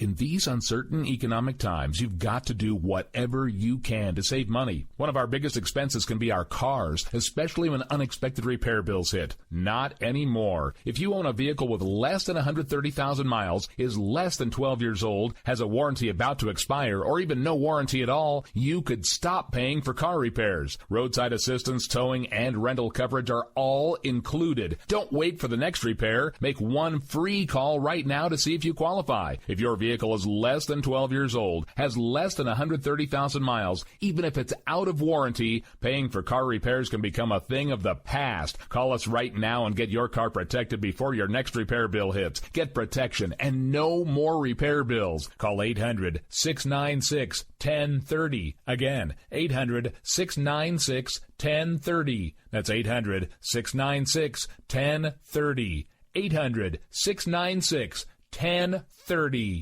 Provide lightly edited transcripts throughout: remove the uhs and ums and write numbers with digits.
In these uncertain economic times, you've got to do whatever you can to save money. One of our biggest expenses can be our cars, especially when unexpected repair bills hit. Not anymore. If you own a vehicle with less than 130,000 miles, is less than 12 years old, has a warranty about to expire, or even no warranty at all, you could stop paying for car repairs. Roadside assistance, towing, and rental coverage are all included. Don't wait for the next repair. Make one free call right now to see if you qualify. If your vehicle is less than 12 years old, has less than 130,000 miles, even if it's out of warranty, paying for car repairs can become a thing of the past. Call us right now and get your car protected before your next repair bill hits. Get protection and no more repair bills. Call 800-696-1030. Again, 800-696-1030. That's 800-696-1030. 800-696-1030.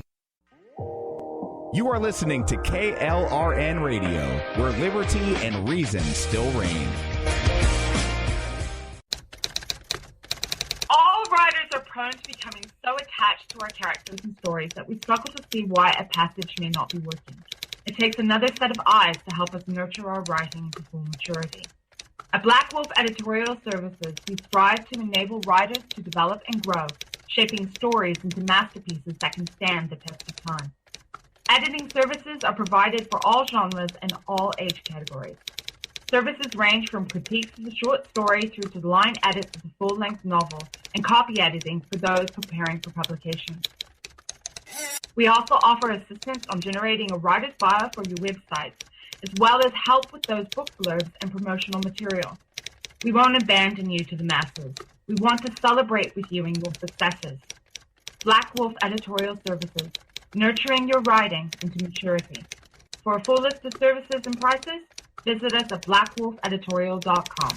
You are listening to KLRN Radio, where liberty and reason still reign. All writers are prone to becoming so attached to our characters and stories that we struggle to see why a passage may not be working. It takes another set of eyes to help us nurture our writing to full maturity. At Black Wolf Editorial Services, we strive to enable writers to develop and grow, shaping stories into masterpieces that can stand the test of time. Editing services are provided for all genres and all age categories. Services range from critiques of the short story through to line edits of the full-length novel and copy editing for those preparing for publication. We also offer assistance on generating a writer's bio for your websites, as well as help with those book blurbs and promotional material. We won't abandon you to the masses. We want to celebrate with you in your successes. Black Wolf Editorial Services, nurturing your writing into maturity. For a full list of services and prices, visit us at blackwolfeditorial.com.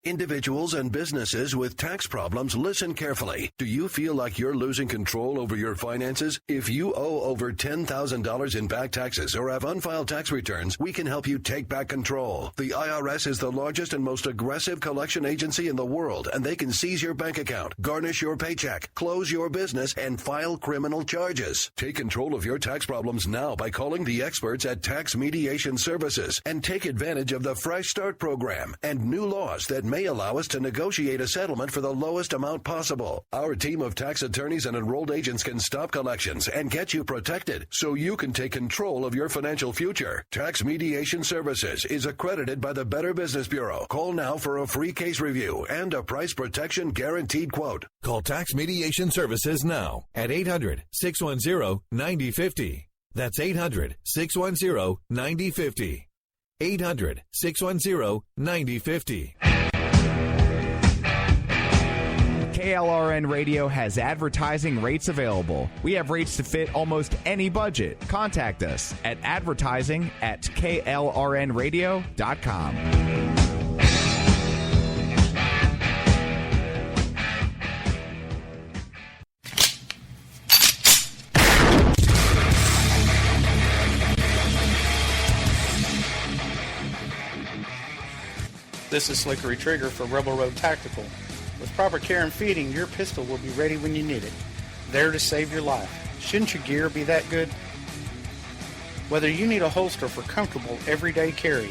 Individuals and businesses with tax problems, listen carefully. Do you feel like you're losing control over your finances? If you owe over $10,000 in back taxes or have unfiled tax returns, we can help you take back control. The IRS is the largest and most aggressive collection agency in the world, and they can seize your bank account, garnish your paycheck, close your business, and file criminal charges. Take control of your tax problems now by calling the experts at Tax Mediation Services and take advantage of the Fresh Start program and new laws that may allow us to negotiate a settlement for the lowest amount possible. Our team of tax attorneys and enrolled agents can stop collections and get you protected so you can take control of your financial future. Tax Mediation Services is accredited by the Better Business Bureau. Call now for a free case review and a price protection guaranteed quote. Call Tax Mediation Services now at 800-610-9050. That's 800-610-9050. 800-610-9050. KLRN Radio has advertising rates available. We have rates to fit almost any budget. Contact us at advertising@klrnradio.com. This is Slickery Trigger for Rebel Road Tactical. With proper care and feeding, your pistol will be ready when you need it, there to save your life. Shouldn't your gear be that good? Whether you need a holster for comfortable everyday carry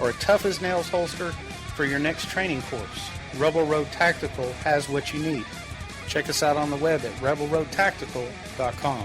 or a tough-as-nails holster for your next training course, Rebel Road Tactical has what you need. Check us out on the web at rebelroadtactical.com.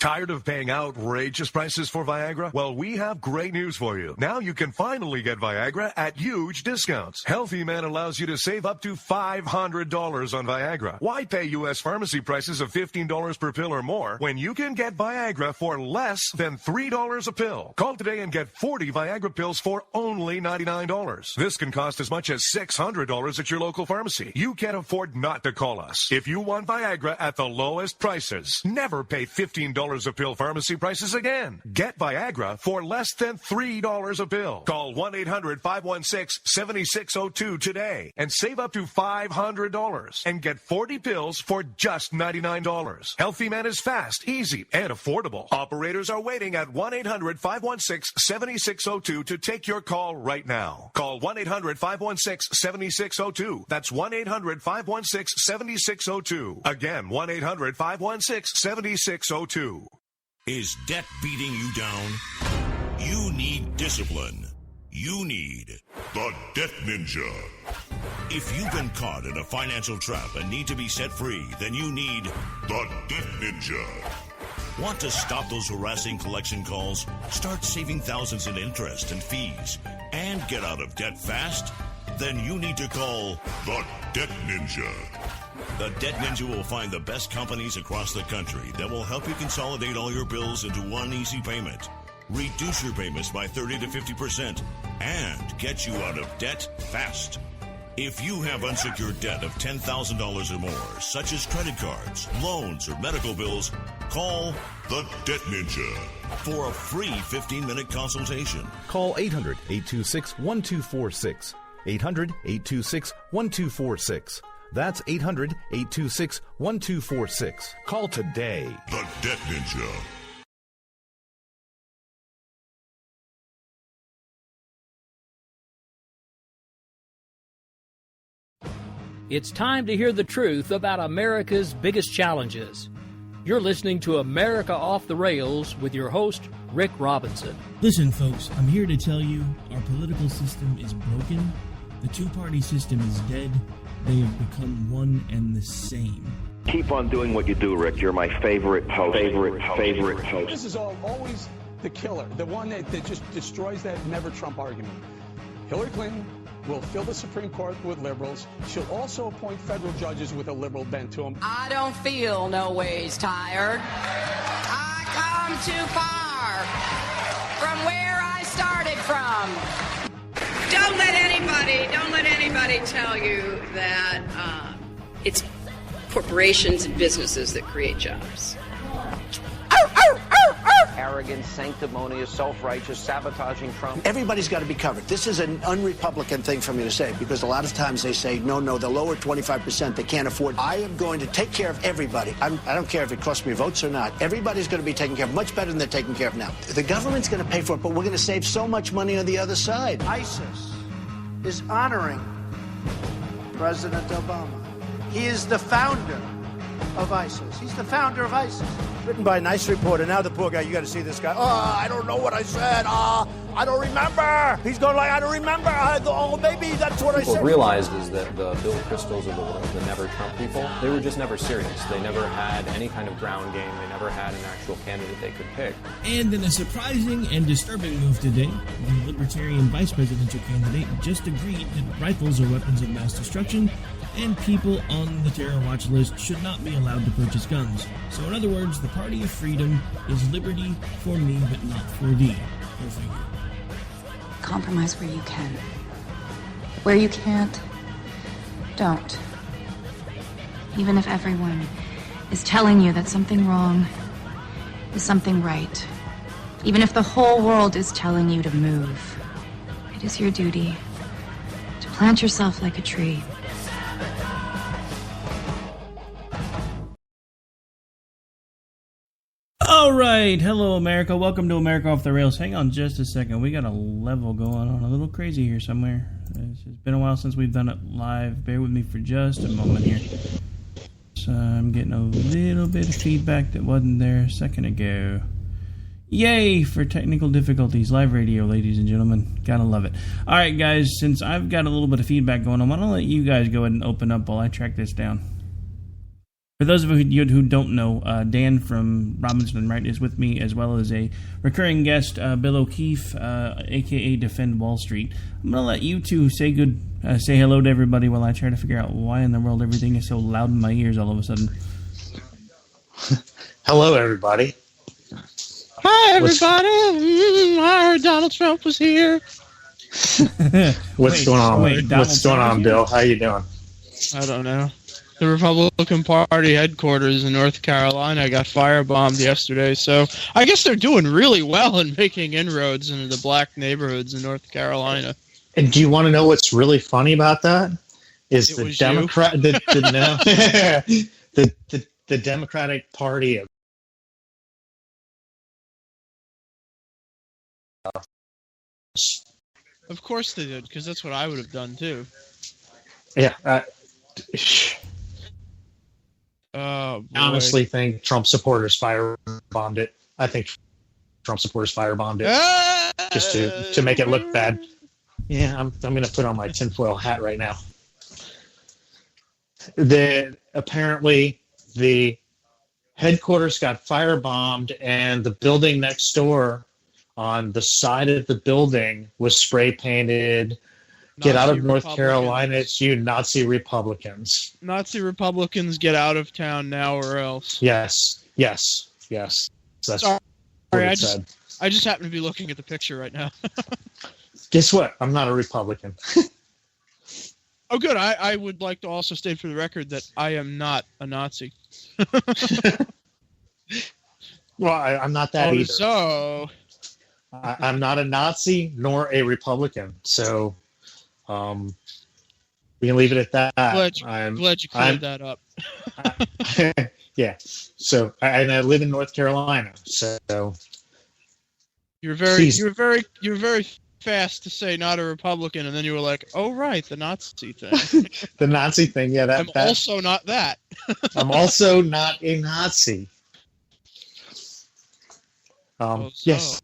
Tired of paying outrageous prices for Viagra? Well, we have great news for you. Now you can finally get Viagra at huge discounts. Healthy Man allows you to save up to $500 on Viagra. Why pay U.S. pharmacy prices of $15 per pill or more when you can get Viagra for less than $3 a pill? Call today and get 40 Viagra pills for only $99. This can cost as much as $600 at your local pharmacy. You can't afford not to call us. If you want Viagra at the lowest prices, never pay $15 news of pill pharmacy prices again. Get Viagra for less than $3 a pill. Call 1-800-516-7602 today and save up to $500 and get 40 pills for just $99. Healthy Man is fast, easy, and affordable. Operators are waiting at 1-800-516-7602 to take your call right now. Call 1-800-516-7602. That's 1-800-516-7602. Again, 1-800-516-7602. Is debt beating you down? You need discipline. You need the Debt Ninja. If you've been caught in a financial trap and need to be set free, then you need the Debt Ninja. Want to stop those harassing collection calls, start saving thousands in interest and fees, and get out of debt fast? Then you need to call the Debt Ninja. The Debt Ninja will find the best companies across the country that will help you consolidate all your bills into one easy payment, reduce your payments by 30 to 50%, and get you out of debt fast. If you have unsecured debt of $10,000 or more, such as credit cards, loans, or medical bills, call the Debt Ninja for a free 15-minute consultation. Call 800-826-1246. 800-826-1246. That's 800-826-1246. Call today. The Debt Ninja. It's time to hear the truth about America's biggest challenges. You're listening to America Off the Rails with your host, Rick Robinson. Listen, folks, I'm here to tell you our political system is broken. The two-party system is dead. They have become one and the same. Keep on doing what you do, Rick. You're my favorite host. Favorite host. This is always the killer, the one that just destroys that never Trump argument. Hillary Clinton will fill the Supreme Court with liberals. She'll also appoint federal judges with a liberal bent to them. I don't feel no ways tired. I come too far from where I started from. Don't let anybody tell you that it's corporations and businesses that create jobs. Arrogant, sanctimonious, self-righteous, sabotaging Trump. Everybody's got to be covered. This is an un-Republican thing for me to say, because a lot of times they say, no, the lower 25%, they can't afford. I am going to take care of everybody. I don't care if it costs me votes or not. Everybody's going to be taken care of, much better than they're taken care of now. The government's going to pay for it, but we're going to save so much money on the other side. ISIS is honoring President Obama. He is the founder of ISIS. He's the founder of ISIS. Written by a nice reporter. Now the poor guy, you got to see this guy. Oh, I don't know what I said. I don't remember. He's going like, I don't remember. Maybe that's what I said. What realized is that the Bill Kristols of the world, the never Trump people, they were just never serious. They never had any kind of ground game. They never had an actual candidate they could pick. And in a surprising and disturbing move today, the Libertarian vice presidential candidate just agreed that rifles are weapons of mass destruction and people on the terror watch list should not be allowed to purchase guns. So in other words, the party of freedom is liberty for me but not for thee. Go figure. Compromise where you can. Where you can't, don't. Even if everyone is telling you that something wrong is something right. Even if the whole world is telling you to move, it is your duty to plant yourself like a tree. All right, hello America. Welcome to America Off the Rails. Hang on just a second. We got a level going on a little crazy here somewhere. It's been a while since we've done it live. Bear with me for just a moment here. So I'm getting a little bit of feedback that wasn't there a second ago. Yay for technical difficulties. Live radio, ladies and gentlemen. Gotta love it. All right, guys, since I've got a little bit of feedback going on, why don't I let you guys go ahead and open up while I track this down. For those of you who don't know, Dan from Robinson Wright is with me, as well as a recurring guest, Bill O'Keefe, a.k.a. Defend Wall Street. I'm going to let you two say hello to everybody while I try to figure out why in the world everything is so loud in my ears all of a sudden. Hello, everybody. Hi, everybody. I heard Donald Trump was here. What's going on, Bill? How you doing? I don't know. the Republican Party headquarters in North Carolina got firebombed yesterday, so I guess they're doing really well in making inroads into the black neighborhoods in North Carolina. And do you want to know what's really funny about that? Is the Democrat the Democratic Party Of course they did, because that's what I would have done too. Yeah. Oh, boy. I honestly think Trump supporters firebombed it. I think Trump supporters firebombed it just to make it look bad. Yeah, I'm going to put on my tinfoil hat right now. Apparently the headquarters got firebombed, and the building next door on the side of the building was spray painted. Get out of North Carolina, it's you Nazi Republicans. Nazi Republicans, get out of town now or else. Yes. That's Sorry, what it said. I just happen to be looking at the picture right now. Guess what? I'm not a Republican. Oh, good. I would like to also state for the record that I am not a Nazi. Well, I'm not that either. So, I'm not a Nazi nor a Republican. So, we can leave it at that. Glad you cleared that up. Yeah. So, I live in North Carolina. So, you're very fast to say not a Republican, and then you were like, "Oh, right, the Nazi thing." The Nazi thing, yeah. I'm also not that. I'm also not a Nazi. Yes.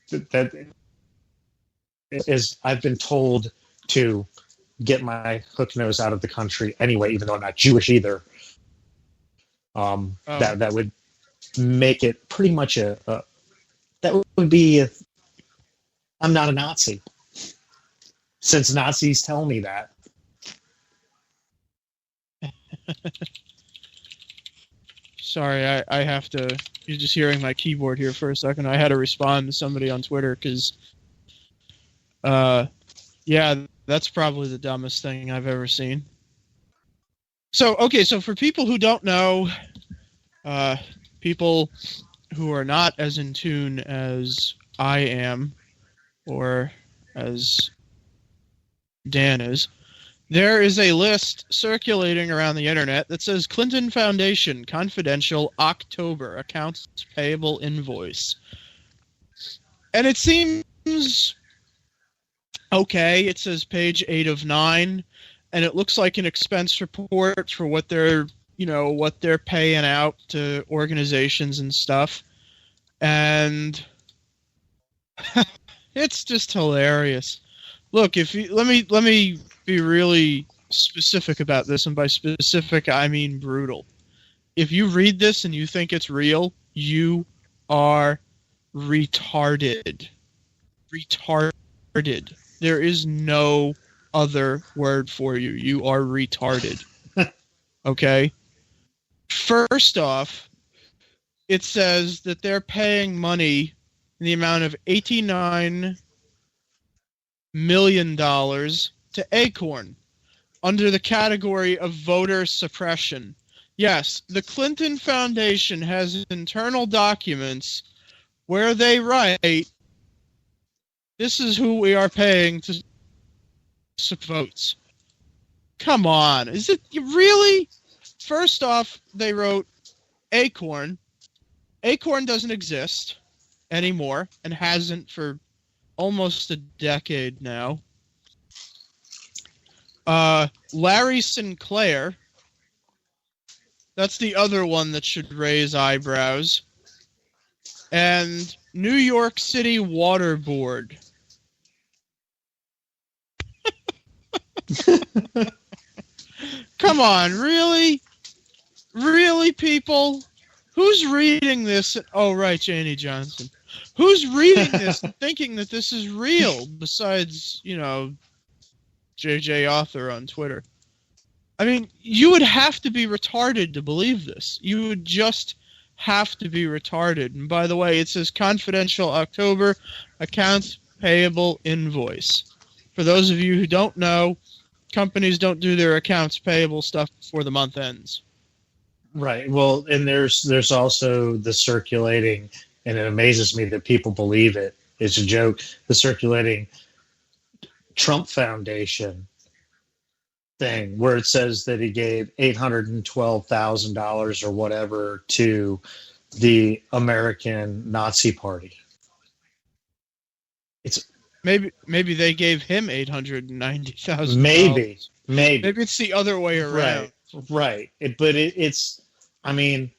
That is, I've been told to get my hook nose out of the country anyway, even though I'm not Jewish either. That would make it pretty much that would be I'm not a Nazi, since Nazis tell me that. Sorry, I have to. You're just hearing my keyboard here for a second. I had to respond to somebody on Twitter because, yeah, that's probably the dumbest thing I've ever seen. So for people who don't know, people who are not as in tune as I am, or as Dan is, there is a list circulating around the internet that says Clinton Foundation confidential October accounts payable invoice. And it seems okay. It says page 8 of 9, and it looks like an expense report for what they're paying out to organizations and stuff. And it's just hilarious. Look, let me be really specific about this, and by specific I mean brutal. If you read this and you think it's real, you are retarded. Retarded. There is no other word for you. You are retarded. Okay? First off, it says that they're paying money in the amount of $89 million to Acorn under the category of voter suppression. Yes, the Clinton Foundation has internal documents where they write, this is who we are paying to votes. Come on, is it really? First off, they wrote Acorn. Acorn doesn't exist anymore and hasn't for almost a decade now. Larry Sinclair, that's the other one that should raise eyebrows. And New York City Water Board. Come on, really? Really, people? Who's reading this? Oh, right, Janie Johnson. Who's reading this and thinking that this is real besides, JJ Author on Twitter? I mean, you would have to be retarded to believe this. You would just have to be retarded. And by the way, it says confidential October accounts payable invoice. For those of you who don't know, companies don't do their accounts payable stuff before the month ends. Right. Well, and there's also the circulating, and it amazes me that people believe it. It's a joke. The circulating Trump Foundation thing where it says that he gave $812,000 or whatever to the American Nazi Party. It's maybe they gave him $890,000. Maybe it's the other way around. Right. It's. I mean,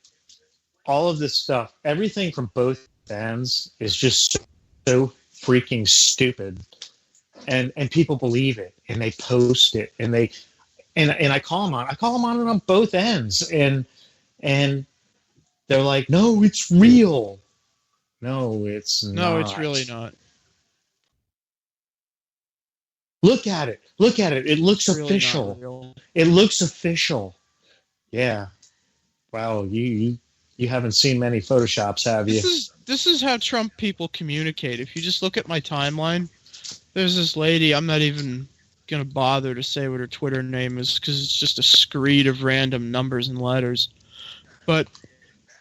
all of this stuff, everything from both ends is just so freaking stupid, and people believe it, and they post it, and they. And I call them on it on both ends, and they're like, no, it's real. No, it's not. No, it's really not. Look at it. It looks It's really official. not real. It looks official. Yeah. Wow, you haven't seen many Photoshops, have you? This is how Trump people communicate. If you just look at my timeline, there's this lady, I'm not even going to bother to say what her Twitter name is because it's just a screed of random numbers and letters. But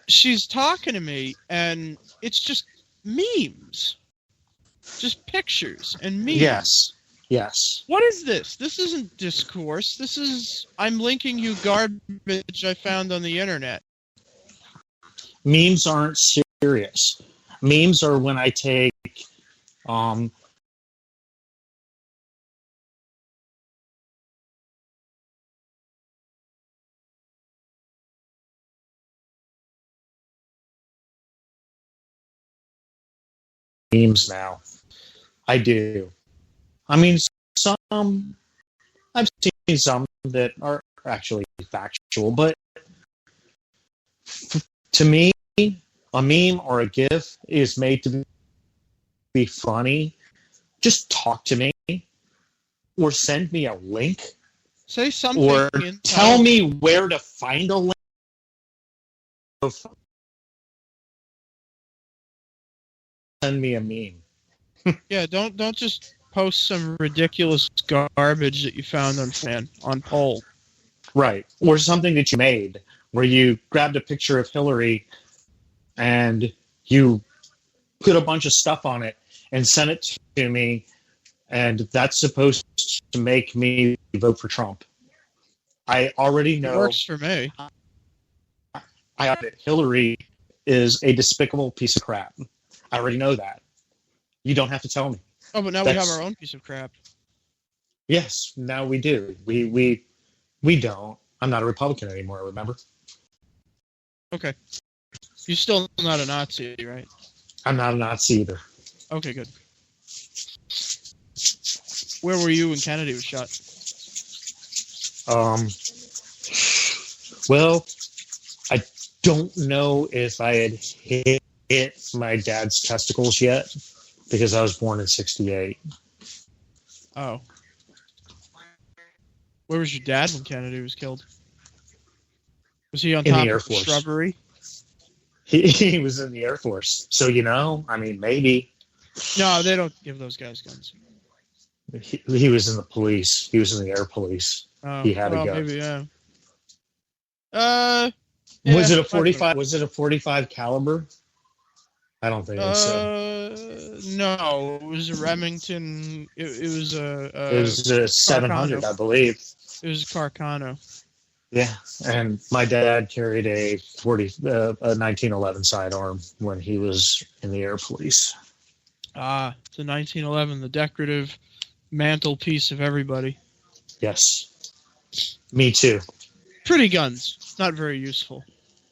she's talking to me, and it's just memes. Just pictures and memes. Yes. What is this? This isn't discourse. This is... I'm linking you garbage I found on the internet. Memes aren't serious. Memes are when I take... memes now. I do. I mean, I've seen some that are actually factual, but to me, a meme or a GIF is made to be funny. Just talk to me, or send me a link, say something, or tell me where to find a link. Send me a meme. Yeah, don't just post some ridiculous garbage that you found on poll. Right. Or something that you made where you grabbed a picture of Hillary and you put a bunch of stuff on it and sent it to me, and that's supposed to make me vote for Trump. I already know. It works for me. I know that Hillary is a despicable piece of crap. I already know that. You don't have to tell me. Oh, but now we have our own piece of crap. Yes, now we do. We don't. I'm not a Republican anymore, remember? Okay. You're still not a Nazi, right? I'm not a Nazi either. Okay, good. Where were you when Kennedy was shot? Well, I don't know if I had hit my dad's testicles yet, because I was born in 1968. Oh. Where was your dad when Kennedy was killed? Was he on top of the shrubbery? He was in the Air Force. So, I mean, maybe. No, they don't give those guys guns. He was in the police. He was in the air police. Oh, he had a gun. Maybe, yeah. Was it a 45? Was it a 45 caliber? I don't think so. No, it was a Remington. It was a. It was a 700, I believe. It was a Carcano. Yeah, and my dad carried a 1911 sidearm when he was in the air police. Ah, the 1911, the decorative mantelpiece of everybody. Yes, me too. Pretty guns, not very useful,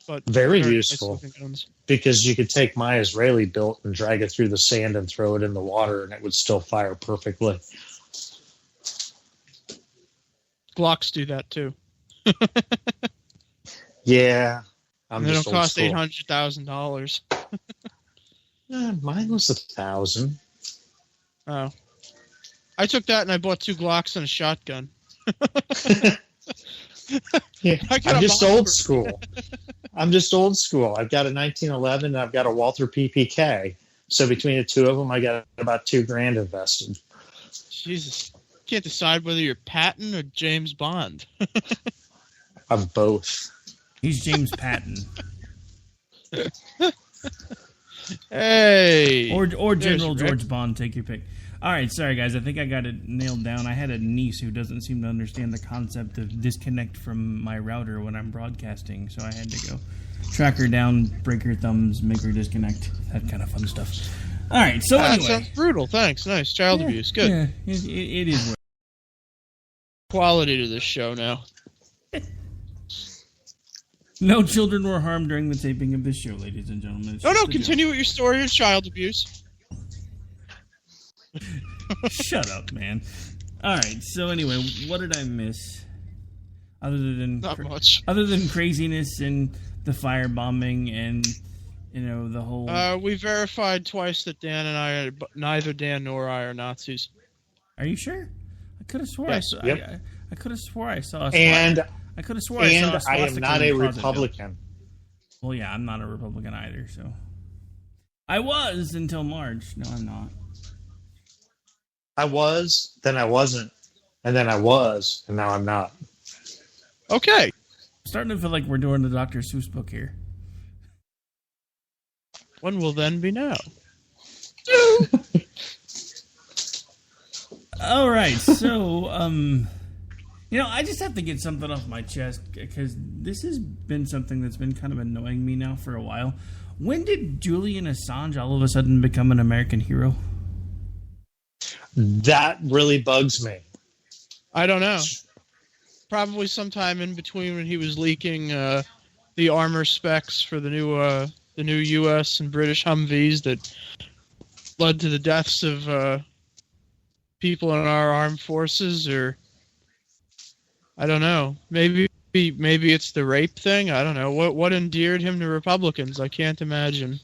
but very useful guns. Because you could take my Israeli built and drag it through the sand and throw it in the water, and it would still fire perfectly. Glocks do that too. Yeah, they don't cost $800,000. Mine was $1,000. Oh, I took that and I bought 2 Glocks and a shotgun. Yeah, I'm just old school. I've got a 1911 and I've got a Walther PPK. So between the two of them, I got about $2,000 invested. Jesus. Can't decide whether you're Patton or James Bond. Of both. He's James Patton. Hey. Or General George Bond, take your pick. All right, sorry guys, I think I got it nailed down. I had a niece who doesn't seem to understand the concept of disconnect from my router when I'm broadcasting, so I had to go track her down, break her thumbs, make her disconnect, that kind of fun stuff. All right, so anyway. That sounds brutal. Thanks. Nice. Child abuse. Good. Yeah, it is. Quality to this show now. No children were harmed during the taping of this show, ladies and gentlemen. No, continue with your story of child abuse. Shut up, man. All right, so anyway, what did I miss? Other than not much. Other than craziness and the firebombing and the whole. We verified twice that Dan and I are, neither Dan nor I are Nazis. Are you sure? I could have swore yes, I saw. Yep. I could have swore I saw. I could have swore I saw. I am not a Republican. Well, yeah, I'm not a Republican either. So I was until March. No, I'm not. I was, then I wasn't, and then I was, and now I'm not. Okay. I'm starting to feel like we're doing the Dr. Seuss book here. When will then be now? All right, so I just have to get something off my chest because this has been something that's been kind of annoying me now for a while. When did Julian Assange all of a sudden become an American hero? That really bugs me. I don't know. Probably sometime in between when he was leaking the armor specs for the new U.S. and British Humvees that led to the deaths of people in our armed forces, or I don't know. Maybe it's the rape thing. I don't know. What endeared him to Republicans? I can't imagine.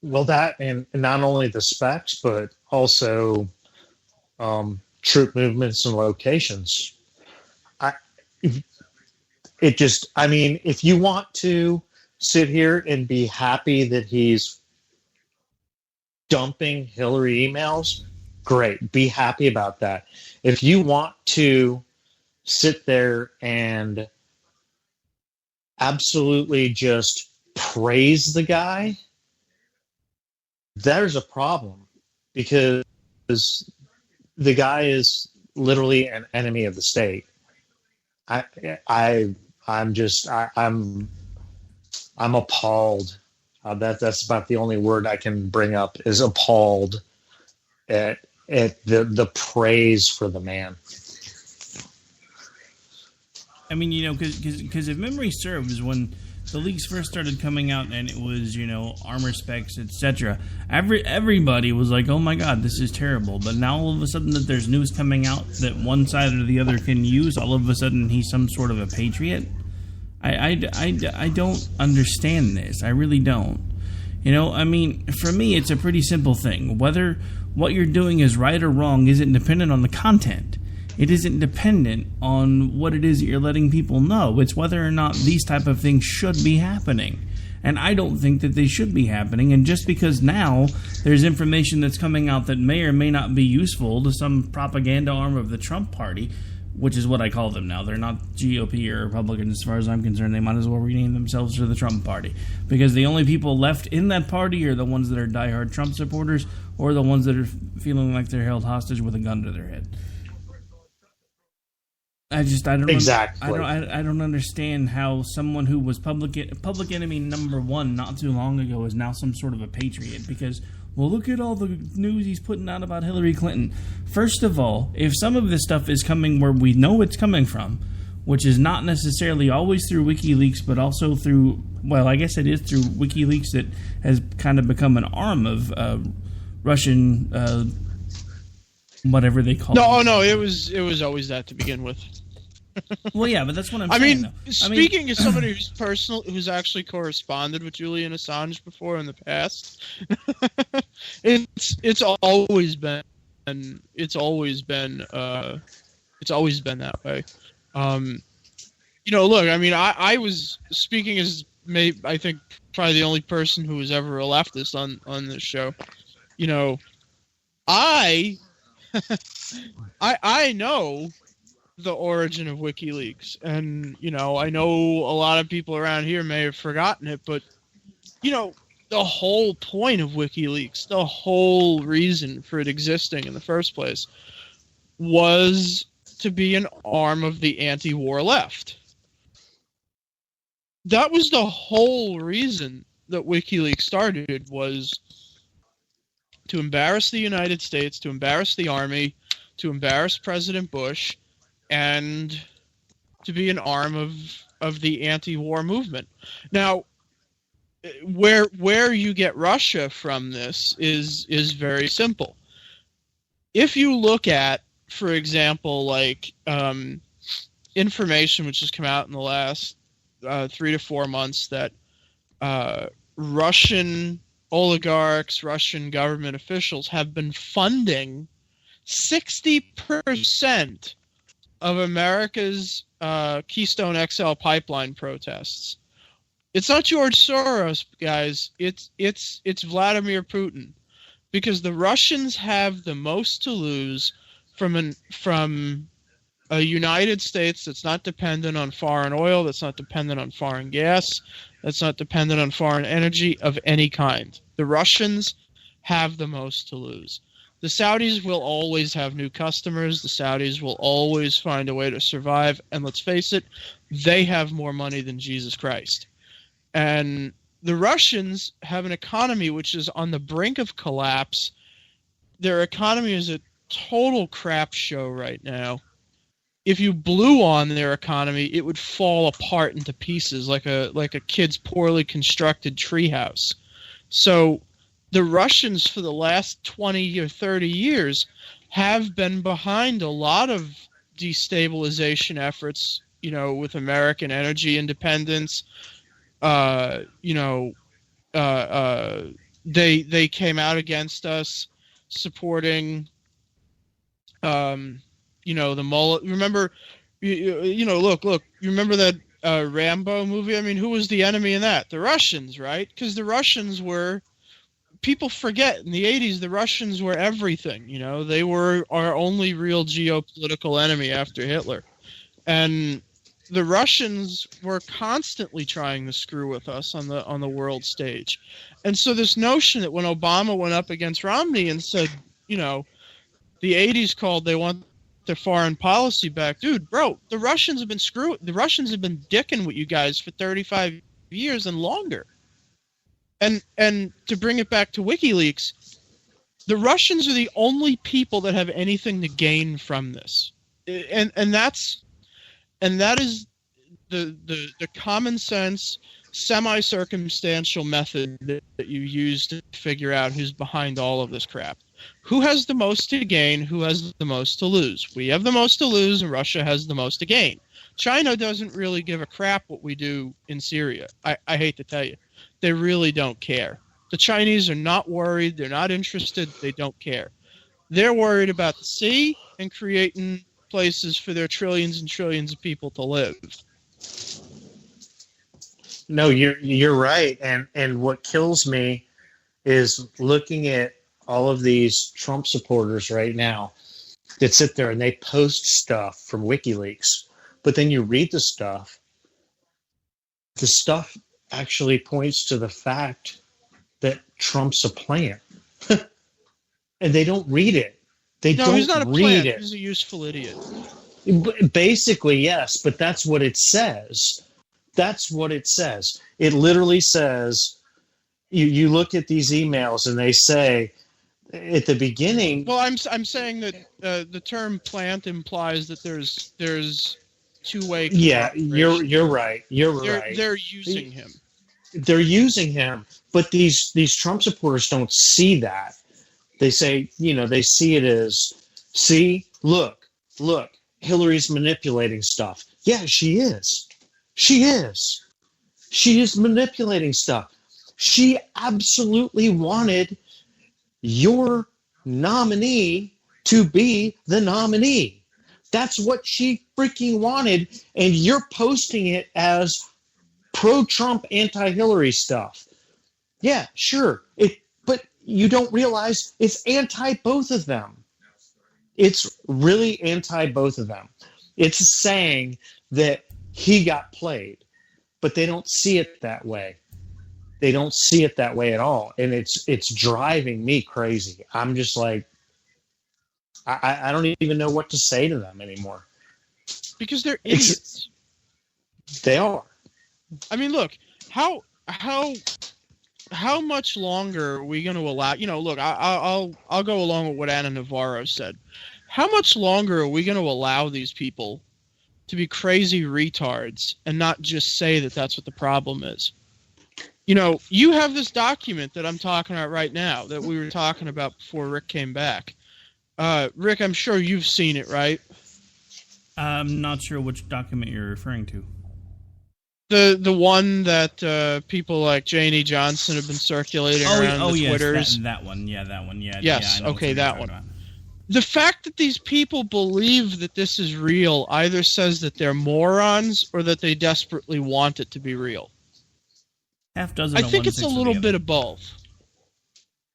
Well, that and not only the specs, but also troop movements and locations. If you want to sit here and be happy that he's dumping Hillary emails, great. Be happy about that. If you want to sit there and absolutely just praise the guy, there's a problem, because the guy is literally an enemy of the state. I'm appalled. That's about the only word I can bring up is appalled at the praise for the man. I mean, because if memory serves, when the leaks first started coming out and it was, armor specs, etc., everybody was like, oh my God, this is terrible. But now all of a sudden that there's news coming out that one side or the other can use, all of a sudden he's some sort of a patriot. I don't understand this. I really don't. For me, it's a pretty simple thing. Whether what you're doing is right or wrong isn't dependent on the content. It isn't dependent on what it is that you're letting people know. It's whether or not these type of things should be happening. And I don't think that they should be happening. And just because now there's information that's coming out that may or may not be useful to some propaganda arm of the Trump party, which is what I call them now. They're not GOP or Republicans as far as I'm concerned. They might as well rename themselves to the Trump party. Because the only people left in that party are the ones that are diehard Trump supporters or the ones that are feeling like they're held hostage with a gun to their head. I don't exactly. I don't understand how someone who was public enemy number one not too long ago is now some sort of a patriot. Because, well, look at all the news he's putting out about Hillary Clinton. First of all, if some of this stuff is coming where we know it's coming from, which is not necessarily always through WikiLeaks, but also through, well, I guess it is through WikiLeaks that has kind of become an arm of Russian, whatever they call it. No, it was always that to begin with. Well, yeah, but that's what I'm saying. Speaking as somebody who's actually corresponded with Julian Assange before in the past, it's always been that way. Look, I was speaking as I think probably the only person who was ever a leftist on this show. I I know the origin of WikiLeaks, and I know a lot of people around here may have forgotten it, but the whole point of WikiLeaks, the whole reason for it existing in the first place, was to be an arm of the anti-war left. That was the whole reason that WikiLeaks started, was to embarrass the United States, to embarrass the army, to embarrass President Bush, and to be an arm of the anti-war movement. Now, where you get Russia from this is very simple. If you look at, for example, like information which has come out in the last 3 to 4 months that Russian oligarchs, Russian government officials have been funding 60% of America's Keystone XL pipeline protests. It's not George Soros, guys. It's Vladimir Putin, because the Russians have the most to lose from a United States that's not dependent on foreign oil, that's not dependent on foreign gas, that's not dependent on foreign energy of any kind. The Russians have the most to lose. The Saudis will always have new customers. The Saudis will always find a way to survive. And let's face it, they have more money than Jesus Christ. And the Russians have an economy which is on the brink of collapse. Their economy is a total crap show right now. If you blew on their economy, it would fall apart into pieces like a kid's poorly constructed treehouse. So the Russians for the last 20 or 30 years have been behind a lot of destabilization efforts, with American energy independence. They came out against us supporting, the mullet. Remember, look, you remember that Rambo movie? I mean, who was the enemy in that? The Russians, right? Because the Russians were, people forget, in the 80s, the Russians were everything. They were our only real geopolitical enemy after Hitler. And the Russians were constantly trying to screw with us on the world stage. And so this notion that when Obama went up against Romney and said, the 80s called, they want their foreign policy back. Dude, bro, the Russians have been dicking with you guys for 35 years and longer. And to bring it back to WikiLeaks, the Russians are the only people that have anything to gain from this. And that is the common sense, semi-circumstantial method that you use to figure out who's behind all of this crap. Who has the most to gain? Who has the most to lose? We have the most to lose, and Russia has the most to gain. China doesn't really give a crap what we do in Syria. I hate to tell you. They really don't care. The Chinese are not worried. They're not interested. They don't care. They're worried about the sea and creating places for their trillions and trillions of people to live. No, you're right. And what kills me is looking at all of these Trump supporters right now that sit there and they post stuff from WikiLeaks, but then you read the stuff actually points to the fact that Trump's a plant. And they don't read it. He's not a plant. He's a useful idiot. Basically, yes, but that's what it says. That's what it says. It literally says, you look at these emails and they say at the beginning. Well, I'm saying that the term plant implies that there's two-way. Yeah, you're right. They're using him. They're using him, but these Trump supporters don't see that. They say, they see it as, look, Hillary's manipulating stuff. Yeah, she is. She is manipulating stuff. She absolutely wanted your nominee to be the nominee. That's what she freaking wanted, and you're posting it as pro-Trump, anti-Hillary stuff. Yeah, sure. But you don't realize it's anti both of them. It's really anti both of them. It's saying that he got played, but they don't see it that way. They don't see it that way at all, and it's driving me crazy. I'm just like, I don't even know what to say to them anymore. Because they're idiots. They are. I mean, look, how much longer are we going to allow? Look, I'll go along with what Anna Navarro said. How much longer are we going to allow these people to be crazy retards and not just say that that's what the problem is? You have this document that I'm talking about right now that we were talking about before Rick came back. Rick, I'm sure you've seen it, right? I'm not sure which document you're referring to. The one that people like Janie Johnson have been circulating around the Twitters. That one. Yeah, that one. Yeah. Yes, yeah, okay, that one. The fact that these people believe that this is real either says that they're morons or that they desperately want it to be real. Half dozen. I think it's a little bit of both.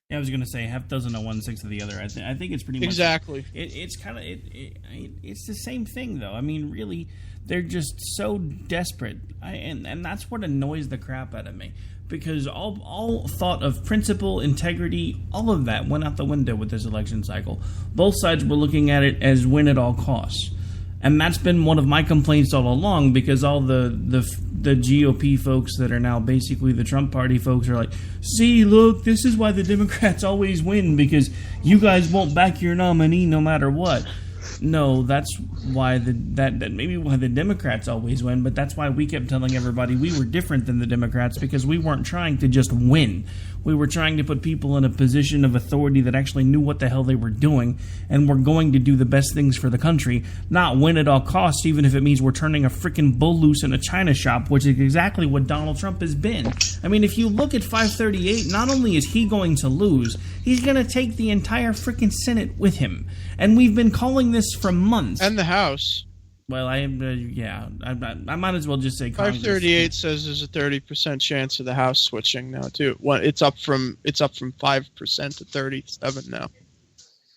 Yeah, I was going to say half dozen of 1/6 of the other. I think it's pretty much exactly. It's kind of it's the same thing though. I mean, really, they're just so desperate, and that's what annoys the crap out of me. Because all thought of principle, integrity, all of that went out the window with this election cycle. Both sides were looking at it as win at all costs. And that's been one of my complaints all along, because all the GOP folks that are now basically the Trump party folks are like, see, look, this is why the Democrats always win, because you guys won't back your nominee no matter what. No, that's why that maybe why the Democrats always win, but that's why we kept telling everybody we were different than the Democrats, because we weren't trying to just win. We were trying to put people in a position of authority that actually knew what the hell they were doing and were going to do the best things for the country, not win at all costs, even if it means we're turning a freaking bull loose in a china shop, which is exactly what Donald Trump has been. I mean, if you look at 538, not only is he going to lose, he's going to take the entire freaking Senate with him. And we've been calling this for months. And the House. Well, I might as well just say Congress. 538 says there's a 30% chance of the House switching now too. Well, it's up from 5% to 37 now.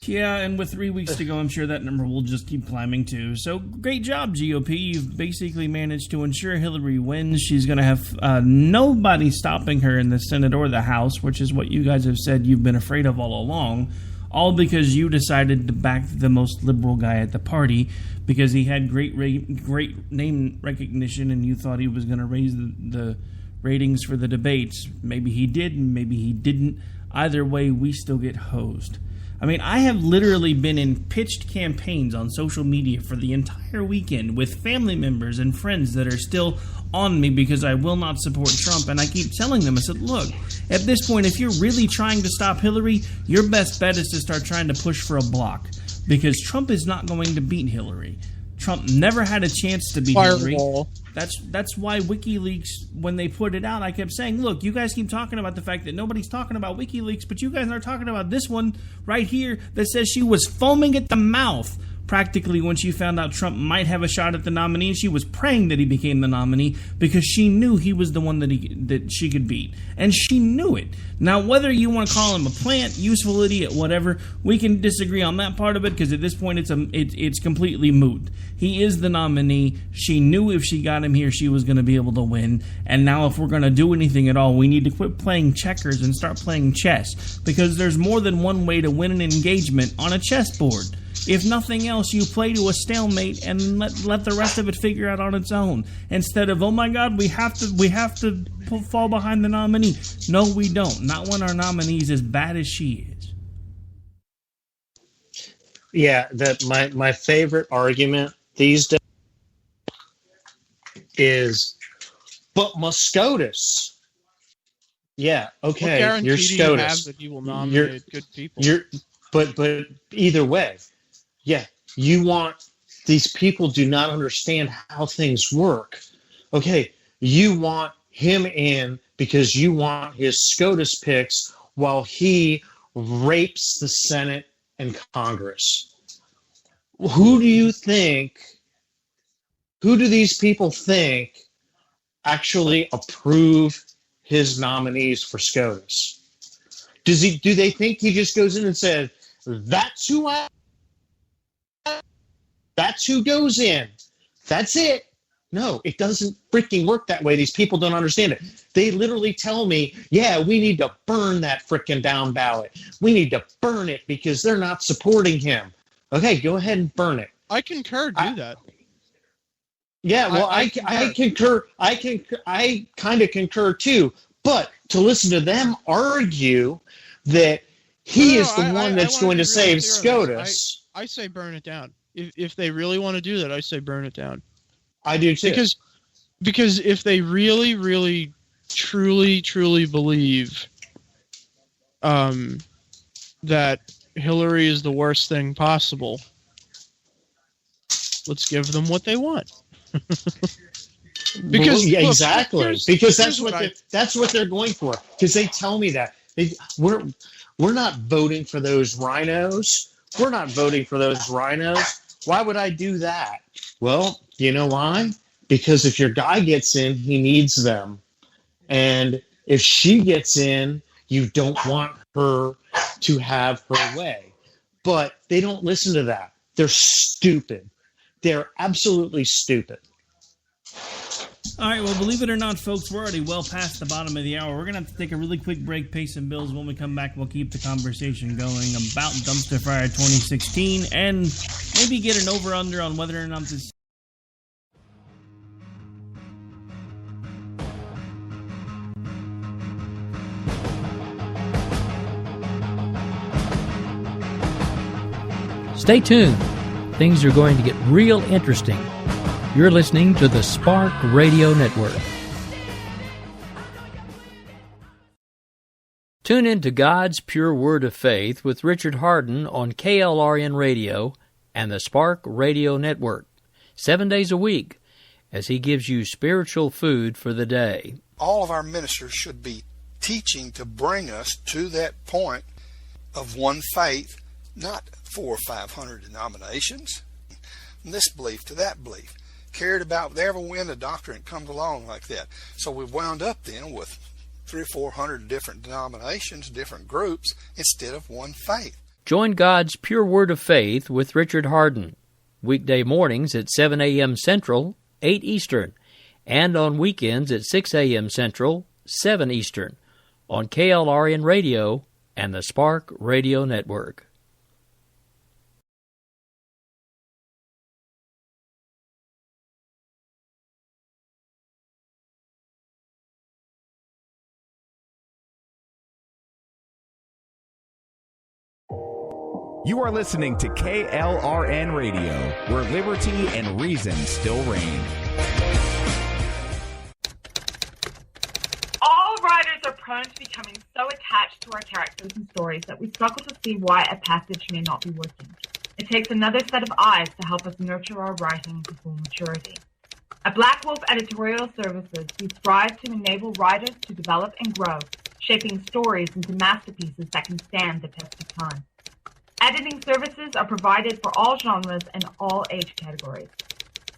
Yeah, and with 3 weeks to go, I'm sure that number will just keep climbing too. So great job, GOP. You've basically managed to ensure Hillary wins. She's going to have nobody stopping her in the Senate or the House, which is what you guys have said you've been afraid of all along. All because you decided to back the most liberal guy at the party because he had great name recognition and you thought he was going to raise the ratings for the debates. Maybe he did, and maybe he didn't. Either way, we still get hosed. I mean, I have literally been in pitched campaigns on social media for the entire weekend with family members and friends that are still on me because I will not support Trump. And I keep telling them, I said, look, at this point, if you're really trying to stop Hillary, your best bet is to start trying to push for a block, because Trump is not going to beat Hillary. Trump never had a chance to beat Hillary. That's why WikiLeaks, when they put it out, I kept saying, look, you guys keep talking about the fact that nobody's talking about WikiLeaks, but you guys are talking about this one right here that says she was foaming at the mouth practically when she found out Trump might have a shot at the nominee. She was praying that he became the nominee because she knew he was the one that she could beat. And she knew it. Now, whether you want to call him a plant, useful idiot, whatever, we can disagree on that part of it, because at this point it's completely moot. He is the nominee. She knew if she got him here, she was going to be able to win. And now if we're going to do anything at all, we need to quit playing checkers and start playing chess, because there's more than one way to win an engagement on a chessboard. If nothing else, you play to a stalemate and let the rest of it figure out on its own. Instead of, oh my God, we have to fall behind the nominee. No, we don't. Not when our nominee's as bad as she is. Yeah, my favorite argument these days is, but Moscotus. Yeah, okay, you're SCOTUS. You have that you will nominate good people. But either way, yeah, you want, these people do not understand how things work. Okay, you want him in because you want his SCOTUS picks while he rapes the Senate and Congress. Who do these people think actually approve his nominees for SCOTUS? Do they think he just goes in and says, that's who I That's who goes in. That's it. No, it doesn't freaking work that way. These people don't understand it. They literally tell me, yeah, we need to burn that freaking down ballot. We need to burn it because they're not supporting him. Okay, go ahead and burn it. I concur. Do that. Yeah, well, I concur. I kind of concur too. But to listen to them argue that he is the one that's going to save SCOTUS. I say burn it down. If they really want to do that, I say burn it down. I do too. Because if they really, really, truly believe that Hillary is the worst thing possible, let's give them what they want. Because yeah, exactly. Because that's what they're going for. Because they tell me that we're not voting for those rhinos. We're not voting for those rhinos. Why would I do that? Well, you know why? Because if your guy gets in, he needs them. And if she gets in, you don't want her to have her way. But they don't listen to that. They're stupid. They're absolutely stupid. All right, well, believe it or not, folks, we're already well past the bottom of the hour. We're going to have to take a really quick break, pay some bills. When we come back, we'll keep the conversation going about Dumpster Fire 2016 and maybe get an over-under on whether or not this... Stay tuned. Things are going to get real interesting. You're listening to the Spark Radio Network. Tune in to God's Pure Word of Faith with Richard Harden on KLRN Radio and the Spark Radio Network, 7 days a week, as he gives you spiritual food for the day. All of our ministers should be teaching to bring us to that point of one faith, not 400 or 500 denominations, from this belief to that belief. Cared about every wind of doctrine comes along like that. So we wound up then with 300 or 400 different denominations, different groups, instead of one faith. Join God's Pure Word of Faith with Richard Harden, weekday mornings at 7 a.m. Central, 8 Eastern, and on weekends at 6 a.m. Central, 7 Eastern, on KLRN Radio and the Spark Radio Network. You are listening to KLRN Radio, where liberty and reason still reign. All writers are prone to becoming so attached to our characters and stories that we struggle to see why a passage may not be working. It takes another set of eyes to help us nurture our writing to full maturity. At Black Wolf Editorial Services, we strive to enable writers to develop and grow, shaping stories into masterpieces that can stand the test of time. Editing services are provided for all genres and all age categories.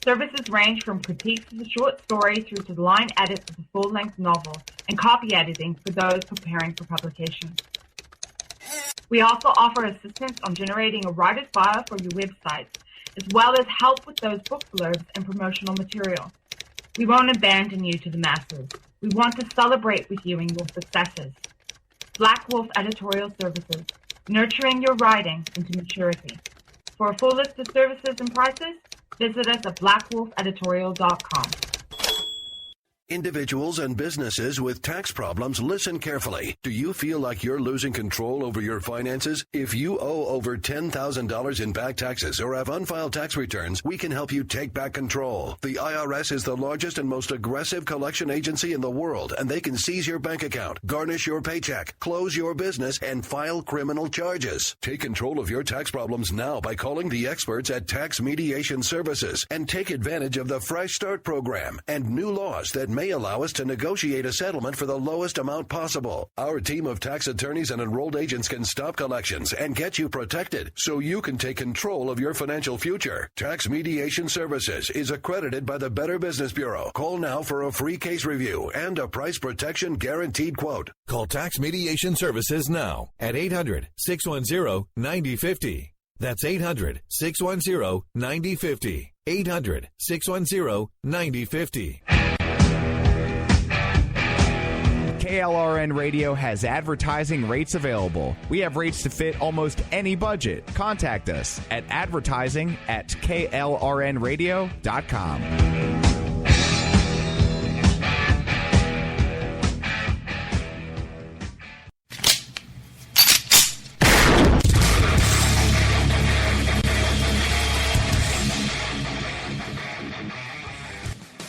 Services range from critiques of the short story through to the line edits of the full-length novel and copy editing for those preparing for publication. We also offer assistance on generating a writer's bio for your websites, as well as help with those book blurbs and promotional material. We won't abandon you to the masses. We want to celebrate with you in your successes. Black Wolf Editorial Services, nurturing your writing into maturity. For a full list of services and prices, visit us at blackwolfeditorial.com. Individuals and businesses with tax problems, listen carefully. Do you feel like you're losing control over your finances? If you owe over $10,000 in back taxes or have unfiled tax returns, we can help you take back control. The IRS is the largest and most aggressive collection agency in the world, and they can seize your bank account, garnish your paycheck, close your business, and file criminal charges. Take control of your tax problems now by calling the experts at Tax Mediation Services and take advantage of the Fresh Start program and new laws that may allow us to negotiate a settlement for the lowest amount possible. Our team of tax attorneys and enrolled agents can stop collections and get you protected so you can take control of your financial future. Tax Mediation Services is accredited by the Better Business Bureau. Call now for a free case review and a price protection guaranteed quote. Call Tax Mediation Services now at 800-610-9050. That's 800-610-9050. 800-610-9050. KLRN Radio has advertising rates available. We have rates to fit almost any budget. Contact us at advertising@klrnradio.com.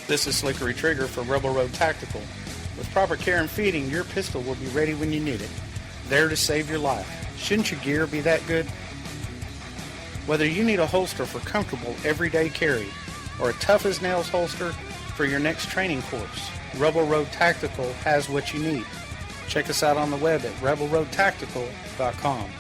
This is Slickery Trigger for Rebel Road Tactical. With proper care and feeding, your pistol will be ready when you need it. There to save your life. Shouldn't your gear be that good? Whether you need a holster for comfortable everyday carry or a tough-as-nails holster for your next training course, Rebel Road Tactical has what you need. Check us out on the web at rebelroadtactical.com.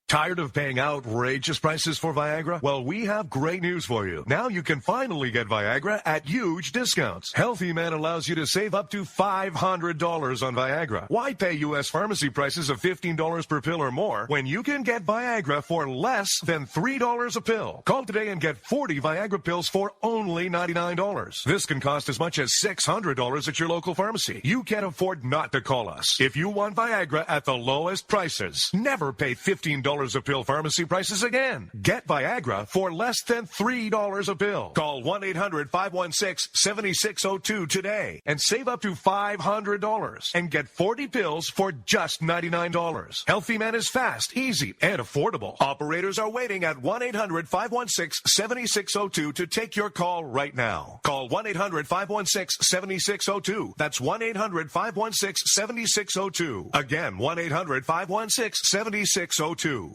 Tired of paying outrageous prices for Viagra? Well, we have great news for you. Now you can finally get Viagra at huge discounts. Healthy Man allows you to save up to $500 on Viagra. Why pay U.S. pharmacy prices of $15 per pill or more when you can get Viagra for less than $3 a pill? Call today and get 40 Viagra pills for only $99. This can cost as much as $600 at your local pharmacy. You can't afford not to call us. If you want Viagra at the lowest prices, never pay $15 a pill pharmacy prices again. Get Viagra for less than $3 a pill. Call 1-800-516-7602 today and save up to $500 and get 40 pills for just $99. Healthy Man is fast, easy, and affordable. Operators are waiting at 1-800-516-7602 to take your call right now. Call 1-800-516-7602. That's 1-800-516-7602. Again, 1-800-516-7602.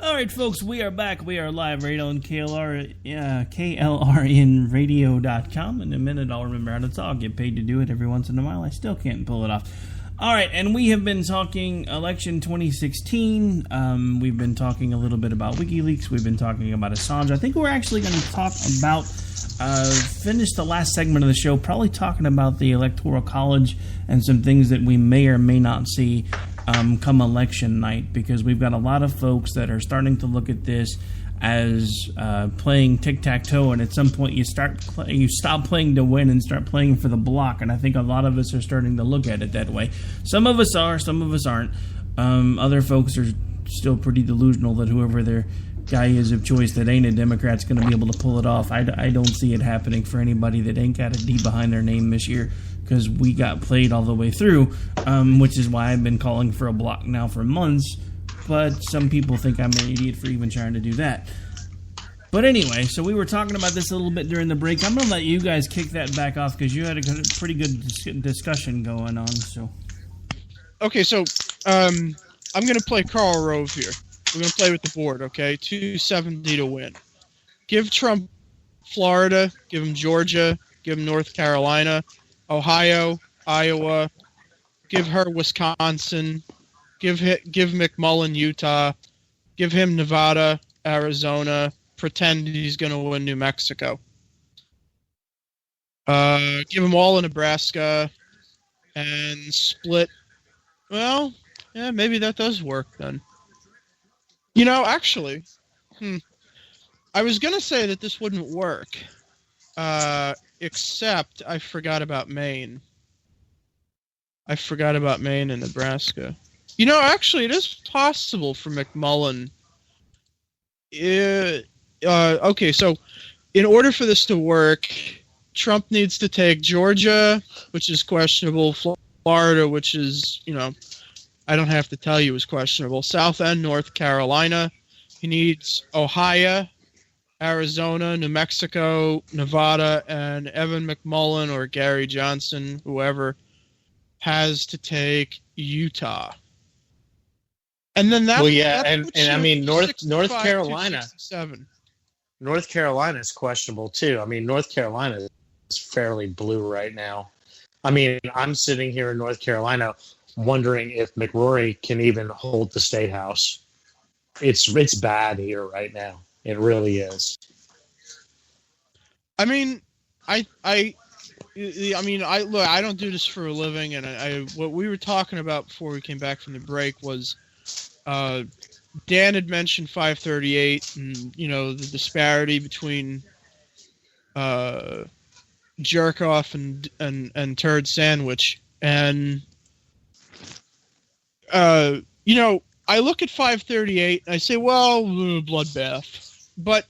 All right, folks, we are back. We are live right on KLRNradio.com. In a minute, I'll remember how to talk. Get paid to do it every once in a while. I still can't pull it off. All right, and we have been talking election 2016. We've been talking a little bit about WikiLeaks. We've been talking about Assange. I think we're actually going to talk about, finish the last segment of the show, probably talking about the Electoral College and some things that we may or may not see come election night, because we've got a lot of folks that are starting to look at this as playing tic-tac-toe, and at some point you stop playing to win and start playing for the block, and I think a lot of us are starting to look at it that way. Some of us are, some of us aren't. Other folks are still pretty delusional that whoever their guy is of choice that ain't a Democrat's going to be able to pull it off. I don't see it happening for anybody that ain't got a D behind their name this year, because we got played all the way through, which is why I've been calling for a block now for months, but some people think I'm an idiot for even trying to do that. But anyway, so we were talking about this a little bit during the break. I'm going to let you guys kick that back off, because you had a pretty good discussion going on. So, okay, so I'm going to play Karl Rove here. We're going to play with the board, okay? 270 to win. Give Trump Florida, give him Georgia, give him North Carolina, Ohio, Iowa, give her Wisconsin, give McMullen Utah, give him Nevada, Arizona, pretend he's going to win New Mexico. Give him all of Nebraska, and split. Well, yeah, maybe that does work then. You know, actually, I was going to say that this wouldn't work, except I forgot about Maine. I forgot about Maine and Nebraska. You know, actually, it is possible for McMullen. Okay, so in order for this to work, Trump needs to take Georgia, which is questionable, Florida, which is, you know, I don't have to tell you is questionable, South and North Carolina. He needs Ohio, Arizona, New Mexico, Nevada, and Evan McMullen or Gary Johnson, whoever, has to take Utah. And then that. Well, yeah, and I mean North Carolina. North Carolina is questionable too. I mean, North Carolina is fairly blue right now. I mean, I'm sitting here in North Carolina wondering if McRory can even hold the State House. It's bad here right now. It really is. I mean, I look. I don't do this for a living, and what we were talking about before we came back from the break was, Dan had mentioned 538, and the disparity between jerk off and turd sandwich, and I look at 538 and I say, well, bloodbath, but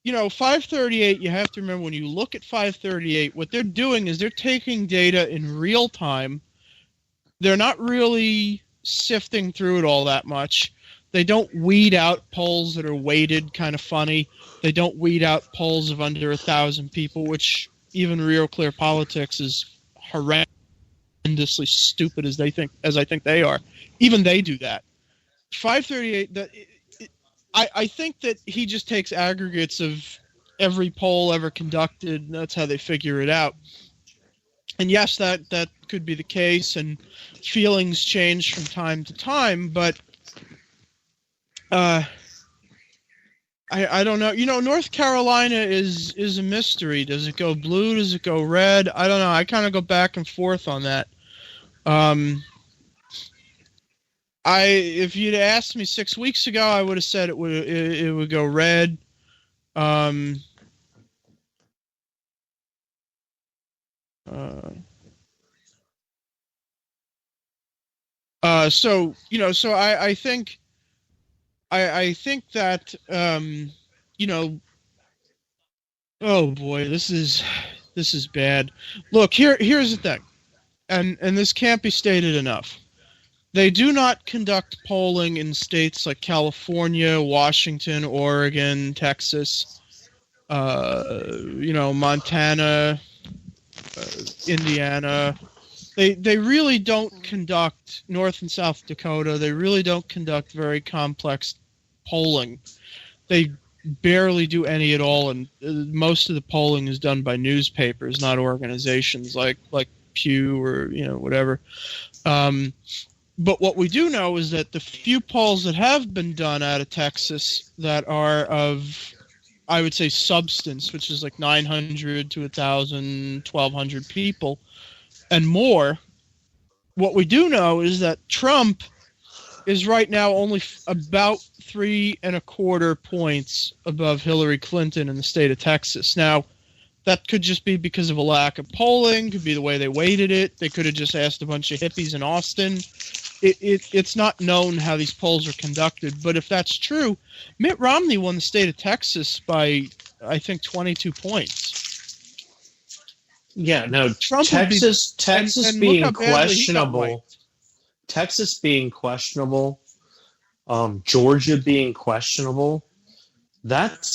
538, you have to remember, when you look at 538, what they're doing is they're taking data in real time. They're not really sifting through it all that much. They don't weed out polls that are weighted kind of funny. They don't weed out polls of under 1,000 people, which even Real Clear Politics is horrendously stupid as I think they are. Even they do that. 538, I think that he just takes aggregates of every poll ever conducted, and that's how they figure it out. And yes, that could be the case, and feelings change from time to time, but I don't know. North Carolina is a mystery. Does it go blue? Does it go red? I don't know. I kind of go back and forth on that. If you'd asked me 6 weeks ago, I would have said it would go red. So I think that oh boy, this is bad. Look, here's the thing, and this can't be stated enough. They do not conduct polling in states like California, Washington, Oregon, Texas, Montana, Indiana. They really don't conduct North and South Dakota. They really don't conduct very complex polling. They barely do any at all, and most of the polling is done by newspapers, not organizations like Pew or whatever. But what we do know is that the few polls that have been done out of Texas that are of, I would say, substance, which is like 900 to 1,000, 1,200 people and more, what we do know is that Trump is right now only about 3.25 points above Hillary Clinton in the state of Texas. Now, that could just be because of a lack of polling, could be the way they weighted it. They could have just asked a bunch of hippies in Austin. It's not known how these polls are conducted, but if that's true, Mitt Romney won the state of Texas by, I think, 22 points. Yeah, no, Trump Texas and being questionable. Texas being questionable, Georgia being questionable, that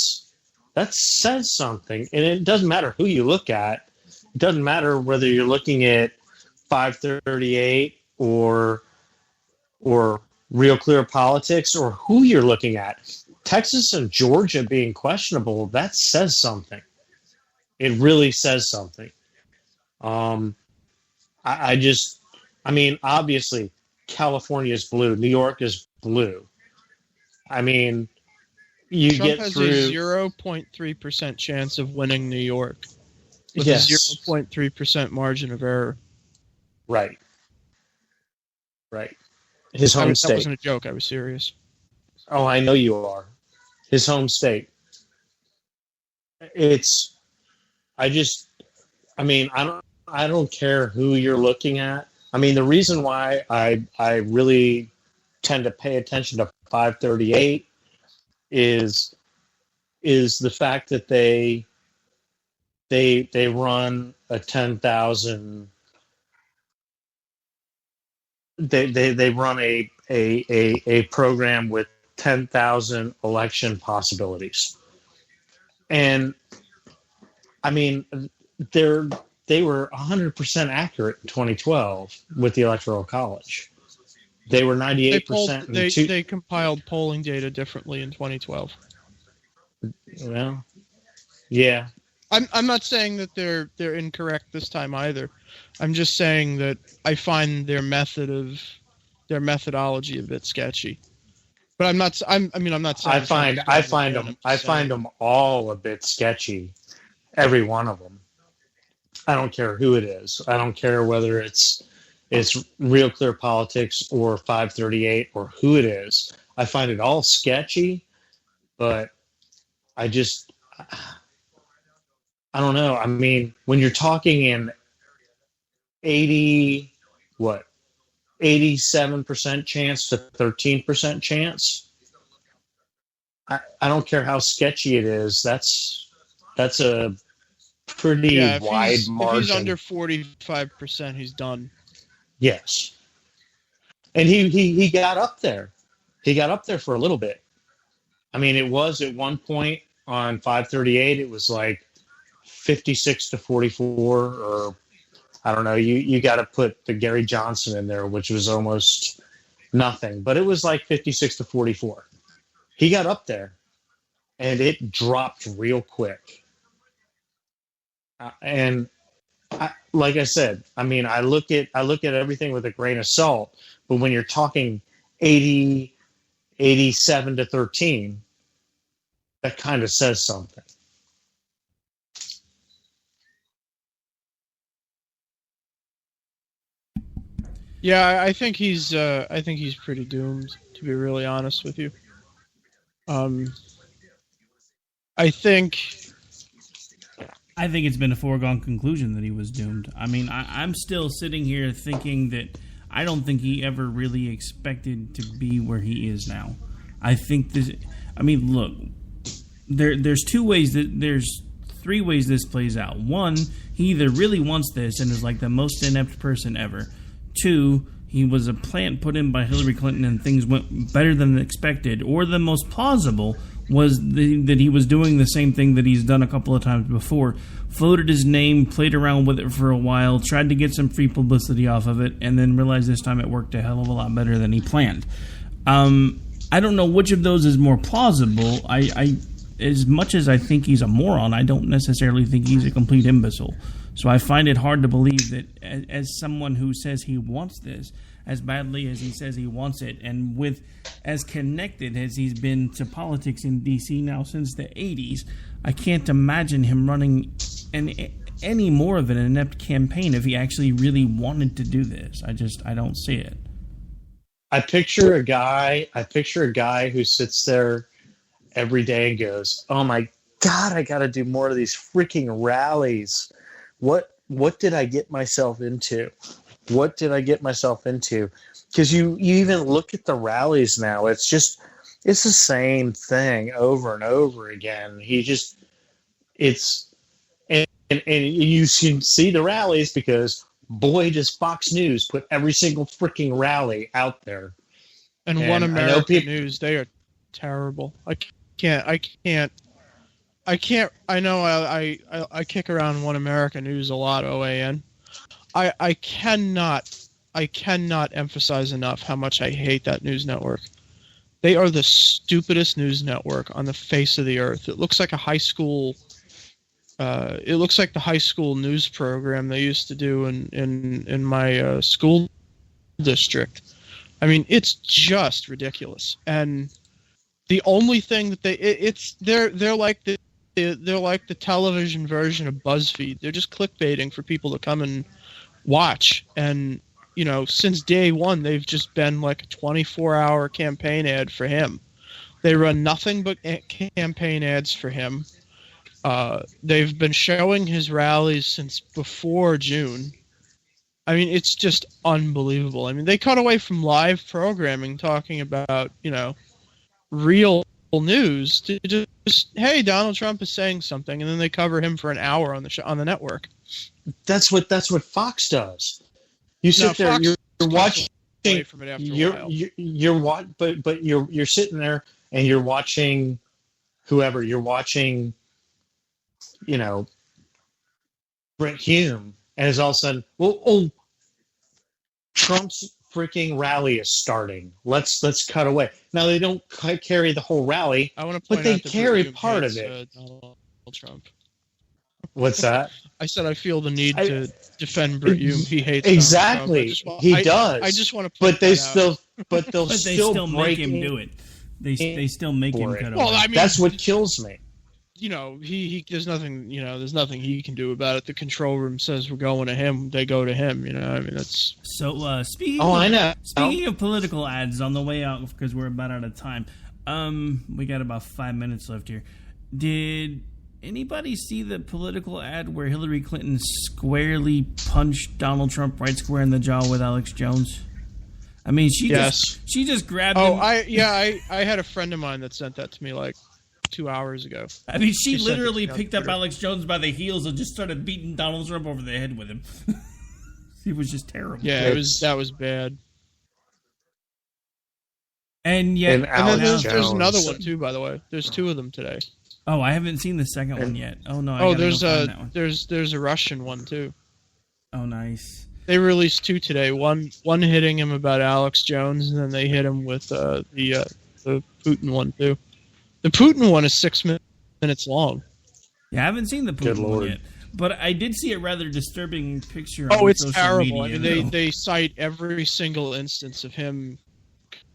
says something. And it doesn't matter who you look at. It doesn't matter whether you're looking at 538 or Real Clear Politics or who you're looking at. Texas and Georgia being questionable, that says something. It really says something. Obviously, California is blue. New York is blue. I mean, Trump has a 0.3% chance of winning New York with a 0.3% margin of error. Right. His home state. That wasn't a joke. I was serious. Oh, I know you are. His home state. I don't care who you're looking at. I mean, the reason why I really tend to pay attention to 538 is the fact that they run a 10,000. They run a program with 10,000 election possibilities, and I mean they were 100% accurate in 2012 with the Electoral College. They were 98%. They compiled polling data differently in 2012. Well, yeah. I'm not saying that they're incorrect this time either. I'm just saying that I find their methodology a bit sketchy. But I'm not saying I find them all a bit sketchy. Every one of them. I don't care who it is. I don't care whether it's Real Clear Politics or 538 or who it is. I find it all sketchy, but I don't know. I mean, when you're talking in 87% chance to 13% chance, I don't care how sketchy it is. That's a pretty wide margin. If he's under 45%, he's done. Yes. And he got up there. He got up there for a little bit. I mean, it was at one point on 538, it was like 56 to 44, or I don't know. You got to put the Gary Johnson in there, which was almost nothing, but it was like 56 to 44. He got up there, and it dropped real quick. Like I said, I mean, I look at everything with a grain of salt, but when you're talking 87 to 13, that kind of says something. Yeah, I think he's pretty doomed, to be really honest with you. I think it's been a foregone conclusion that he was doomed. I mean, I'm still sitting here thinking that I don't think he ever really expected to be where he is now. I think this. I mean, look, there's three ways this plays out. One, he either really wants this and is like the most inept person ever. Two, he was a plant put in by Hillary Clinton and things went better than expected. Or the most plausible was that he was doing the same thing that he's done a couple of times before. Floated his name, played around with it for a while, tried to get some free publicity off of it, and then realized this time it worked a hell of a lot better than he planned. I don't know which of those is more plausible. I as much as I think he's a moron, I don't necessarily think he's a complete imbecile. So I find it hard to believe that as someone who says he wants this as badly as he says he wants it, and with as connected as he's been to politics in D.C. now since the 80s, I can't imagine him running any more of an inept campaign if he actually really wanted to do this. I don't see it. I picture a guy who sits there every day and goes, "Oh my God, I got to do more of these freaking rallies. What did I get myself into? What did I get myself into?" Because you even look at the rallies now, it's the same thing over and over again. And you can see the rallies because boy, does Fox News put every single freaking rally out there. And One American News, they are terrible. I know I kick around One American News a lot, OAN. I cannot emphasize enough how much I hate that news network. They are the stupidest news network on the face of the earth. It looks like a high school. It looks like the high school news program they used to do in my school district. I mean, it's just ridiculous. And the only thing that they're like the television version of BuzzFeed. They're just clickbaiting for people to come and watch. And since day one, they've just been like a 24-hour campaign ad for him. They run nothing but campaign ads for him. They've been showing his rallies since before June. I mean, it's just unbelievable. I mean, they cut away from live programming talking about, real news to just, hey, Donald Trump is saying something, and then they cover him for an hour on the network. That's what Fox does. You sit there, you're watching. You're sitting there and you're watching whoever. You're watching, Brent Hume, and it's all of a sudden, Trump's freaking rally is starting. Let's cut away. Now they don't carry the whole rally, but they carry part of it. Donald Trump. What's that? I said I feel the need to defend Brit Hume. He hates exactly. He does. I just want to. But they still. But they still make him do it. They still make him cut it. Well, I mean, that's what kills me. You know, he there's nothing. You know, there's nothing he can do about it. The control room says we're going to him. They go to him. You know, I mean, that's. So speaking. I know. Speaking of political ads, on the way out because we're about out of time. We got about 5 minutes left here. Did anybody see the political ad where Hillary Clinton squarely punched Donald Trump right square in the jaw with Alex Jones? I mean, she just grabbed him. I had a friend of mine that sent that to me like 2 hours ago. I mean, she literally picked up Alex Jones by the heels and just started beating Donald Trump over the head with him. It was just terrible. Yeah, that was bad. And yet, and then there's another one too. By the way, there's two of them today. Oh, I haven't seen the second one yet. Oh no! There's a Russian one too. Oh, nice. They released two today. One hitting him about Alex Jones, and then they hit him with the Putin one too. The Putin one is 6 minutes long. Yeah, I haven't seen the Putin one yet, but I did see a rather disturbing picture. Oh, on it's social terrible. Media, I mean, they cite every single instance of him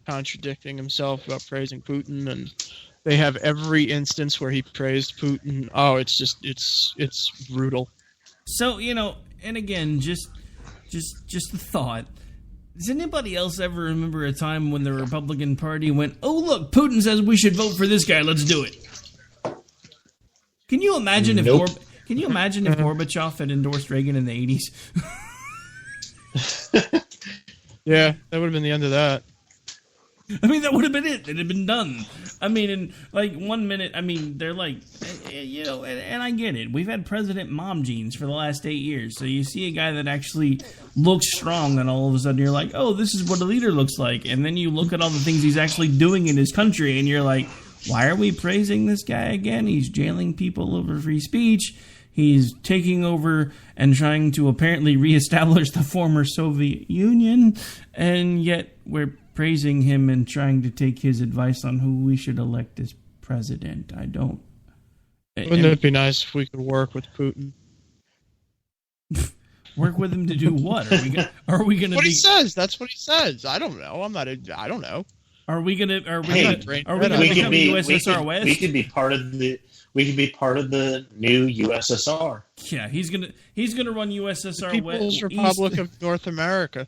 contradicting himself about praising Putin, and they have every instance where he praised Putin. Oh, it's just it's brutal. So, you know, and again, just a thought. Does anybody else ever remember a time when the Republican Party went, "Oh, look, Putin says we should vote for this guy. Let's do it." Can you imagine if Gorbachev had endorsed Reagan in the 80s? Yeah, that would have been the end of that. I mean, that would have been it. It had been done. I mean, in like 1 minute, I mean, they're like, you know, and I get it. We've had President Mom Jeans for the last 8 years. So you see a guy that actually looks strong, and all of a sudden you're like, oh, this is what a leader looks like. And then you look at all the things he's actually doing in his country, and you're like, why are we praising this guy again? He's jailing people over free speech. He's taking over and trying to apparently reestablish the former Soviet Union. And yet we're praising him and trying to take his advice on who we should elect as president. I don't. Wouldn't it be nice if we could work with Putin? Work with him to do what? Are we going to? What he says. That's what he says. I don't know. I don't know. Are we going to? Are we going to become the USSR West? We could be part of the. We could be part of the new USSR. Yeah, he's gonna run USSR the People's Republic of North America.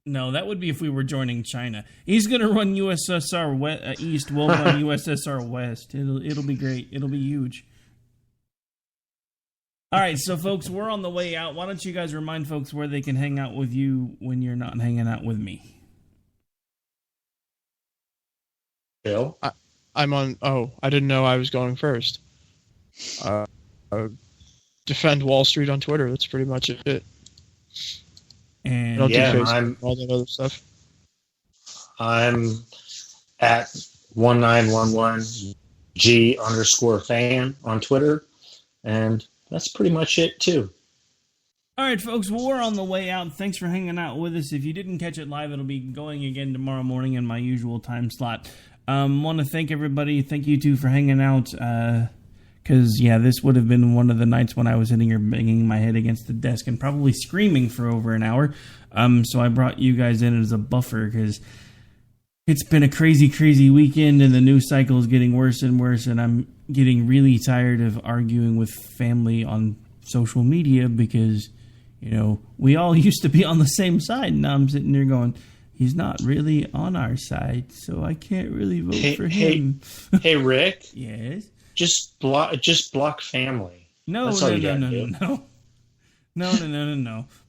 No, that would be if we were joining China. He's going to run USSR East. We'll run USSR West. It'll be great. It'll be huge. All right, so folks, we're on the way out. Why don't you guys remind folks where they can hang out with you when you're not hanging out with me? Bill? I'm on... Oh, I didn't know I was going first. Defend Wall Street on Twitter. That's pretty much it. And don't do Facebook, all that other stuff. I'm at 1911G_fan on Twitter, and that's pretty much it too. All right, folks, well, we're on the way out. Thanks for hanging out with us. If you didn't catch it live, it'll be going again tomorrow morning in my usual time slot. Want to thank everybody. Thank you, too, for hanging out. Because, yeah, this would have been one of the nights when I was sitting here banging my head against the desk and probably screaming for over an hour. So I brought you guys in as a buffer because it's been a crazy, crazy weekend, and the news cycle is getting worse and worse, and I'm getting really tired of arguing with family on social media because, you know, we all used to be on the same side, and now I'm sitting there going, he's not really on our side, so I can't really vote for him. Hey, Rick? Yes? Just block family. No.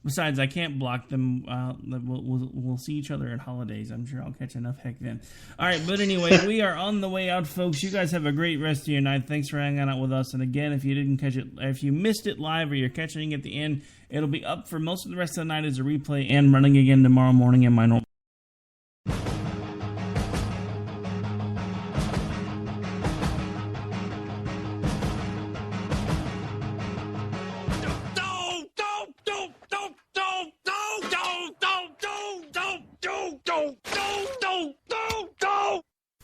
Besides, I can't block them. We'll see each other at holidays. I'm sure I'll catch enough heck then. All right, but anyway, we are on the way out, folks. You guys have a great rest of your night. Thanks for hanging out with us. And again, if you didn't catch it, if you missed it live or you're catching it at the end, it'll be up for most of the rest of the night as a replay and running again tomorrow morning in my normal.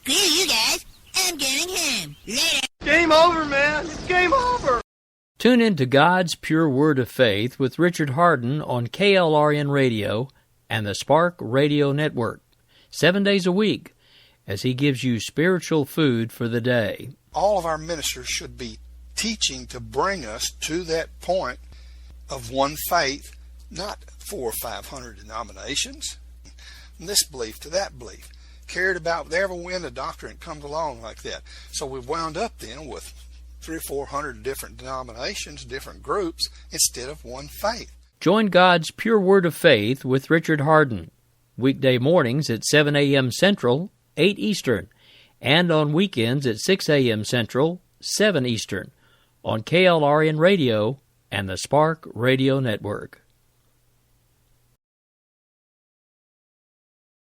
Screw you guys. I'm going home. Later. Game over, man. It's game over. Tune in to God's Pure Word of Faith with Richard Hardin on KLRN Radio and the Spark Radio Network, 7 days a week, as he gives you spiritual food for the day. All of our ministers should be teaching to bring us to that point of one faith, not 400 or 500 denominations, from this belief to that belief, cared about whatever when a doctrine comes along like that. So we wound up then with 300 or 400 different denominations, different groups, instead of one faith. Join God's Pure Word of Faith with Richard Hardin, weekday mornings at 7 a.m. Central, 8 Eastern, and on weekends at 6 a.m. Central, 7 Eastern, on KLRN Radio and the Spark Radio Network.